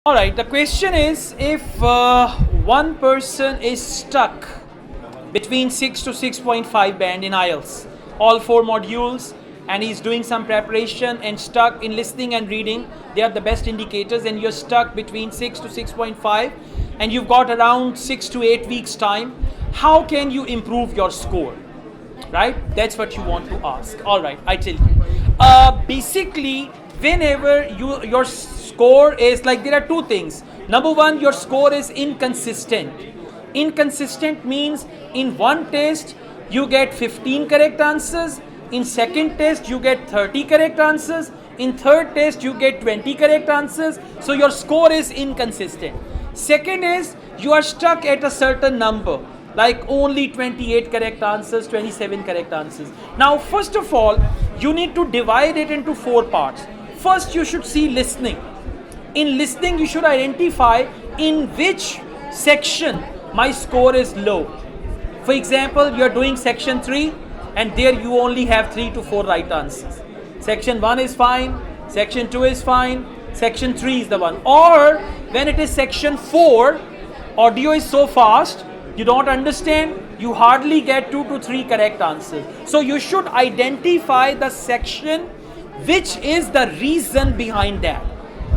All right, the question is if one person is stuck between 6 to 6.5 band in Ielts, all four modules, and he's doing some preparation and stuck in listening and reading, they are the best indicators, and you're stuck between 6 to 6.5 and you've got around 6 to 8 weeks time, how can you improve your score? Right? That's what you want to ask. All right, I tell you. Basically, whenever your score is like, there are two things. Number one, your score is inconsistent. Inconsistent means in one test you get 15 correct answers, in second test you get 30 correct answers, in third test you get 20 correct answers. So your score is inconsistent. Second is you are stuck at a certain number, like only 28 correct answers, 27 correct answers. Now first of all, you need to divide it into four parts. First, you should see listening. In listening, you should identify in which section my score is low. For example, you are doing section 3 and there you only have 3 to 4 right answers. Section 1 is fine, section 2 is fine, section 3 is the one. Or when it is section 4, audio is so fast, you don't understand, you hardly get 2 to 3 correct answers. So you should identify the section which is the reason behind that.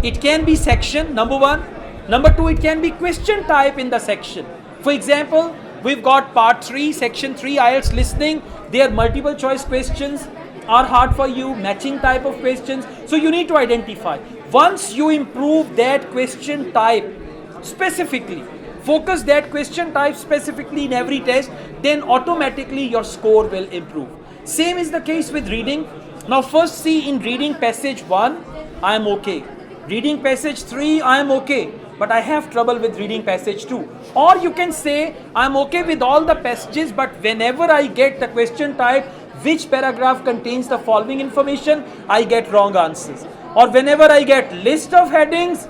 It can be section, number one. Number two, it can be question type in the section. For example, we've got part 3, section 3, IELTS listening. There multiple choice questions are hard for you, matching type of questions. So you need to identify. Once you improve that question type specifically, focus that question type specifically in every test, then automatically your score will improve. Same is the case with reading. Now first see, in reading passage 1, I am okay. Reading passage 3, I am okay. But I have trouble with reading passage 2. Or you can say, I am okay with all the passages, but whenever I get the question type, which paragraph contains the following information, I get wrong answers. Or whenever I get list of headings,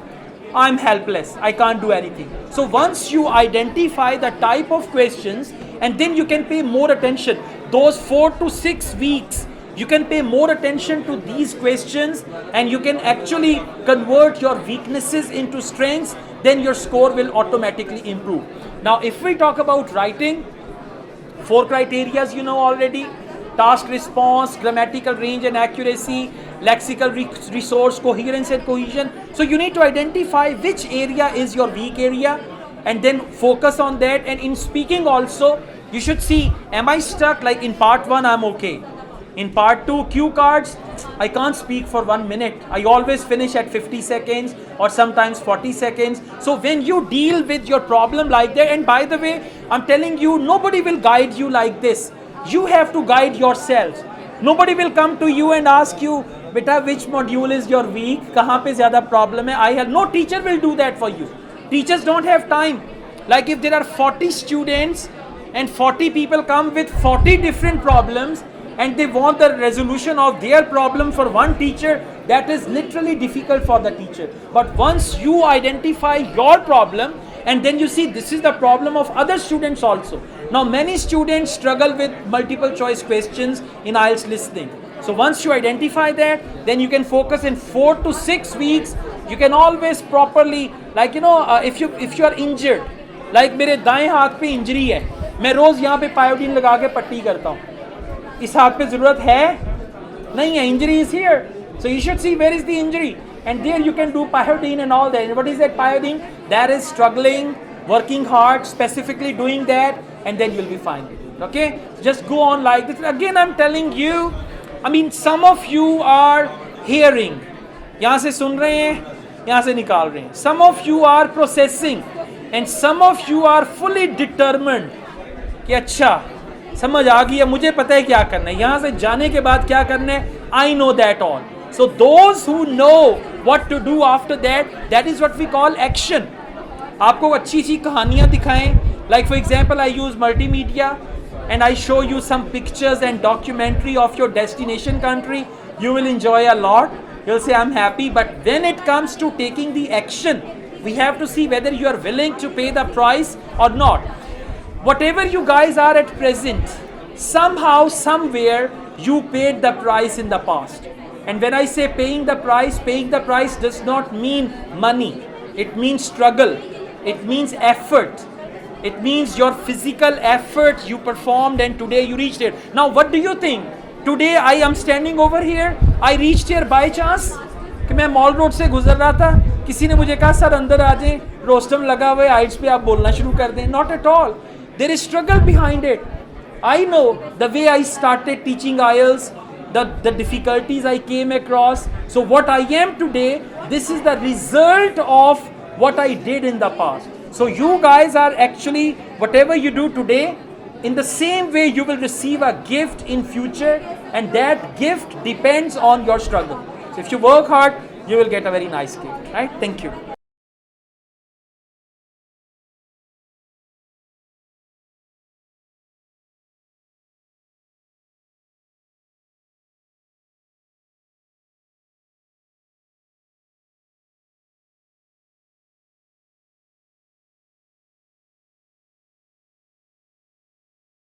I'm helpless. I can't do anything. So once you identify the type of questions, and then you can pay more attention. Those 4 to 6 weeks, you can pay more attention to these questions and you can actually convert your weaknesses into strengths, then your score will automatically improve. Now if we talk about writing, 4 criteria you know already: task response, grammatical range and accuracy, lexical resource, coherence and cohesion. So you need to identify which area is your weak area and then focus on that. And in speaking also, you should see, am I stuck? Like in part 1, I'm okay. In part 2, cue cards, I can't speak for 1 minute. I always finish at 50 seconds or sometimes 40 seconds. So when you deal with your problem like that, and by the way, I'm telling you, nobody will guide you like this. You have to guide yourself. Nobody will come to you and ask you, beta, which module is your weak? Kahan pe zyada problem hai? I have no teacher will do that for you. Teachers don't have time. Like if there are 40 students and 40 people come with 40 different problems, and they want the resolution of their problem for one teacher, that is literally difficult for the teacher. But once you identify your problem and then you see this is the problem of other students also. Now many students struggle with multiple choice questions in IELTS listening. So once you identify that, then you can focus in 4 to 6 weeks. You can always properly, like if you are injured, like मेरे दाएं हाथ पे injury है, मैं रोज यहाँ पे पायोडीन लगा के पट्टी करता हूँ. इस हाथ पे जरूरत है नहीं है, injury is here, so you should see where is the injury, and there you can do pyodine and all that. And what is that pyodine? That is struggling, working hard, specifically doing that, and then you'll be fine. Okay, just go on like this. Again, I'm telling you, I mean, some of you are hearing, यहाँ से सुन रहे हैं, यहाँ से निकाल रहे हैं. Some of you are processing, and some of you are fully determined कि अच्छा समझ आ गई है, मुझे पता है क्या करना है, यहाँ से जाने के बाद क्या करना है. I know that all. So those who know what to do after that, that is what we call action. आपको अच्छी अच्छी कहानियाँ दिखाएं. Like for example, I use multimedia and I show you some pictures and documentary of your destination country. You will enjoy a lot. You'll say I'm happy. But when it comes to taking the action, we have to see whether you are willing to pay the price or not. Whatever you guys are at present, somehow, somewhere, you paid the price in the past. And when I say paying the price does not mean money. It means struggle. It means effort. It means your physical effort you performed and today you reached it. Now what do you think? Today I am standing over here. I reached here by chance. कि मैं mall road से गुजर रहा था, किसी ने मुझे कहा सर अंदर आ जाएं, रोस्टम लगा हुआ है आइल्स पे, आप बोलना शुरू कर दें. Not at all. There is struggle behind it. I know the way I started teaching IELTS, the difficulties I came across. So what I am today, this is the result of what I did in the past. So you guys are actually, whatever you do today, in the same way you will receive a gift in future, and that gift depends on your struggle. So if you work hard, you will get a very nice gift, right? Thank you.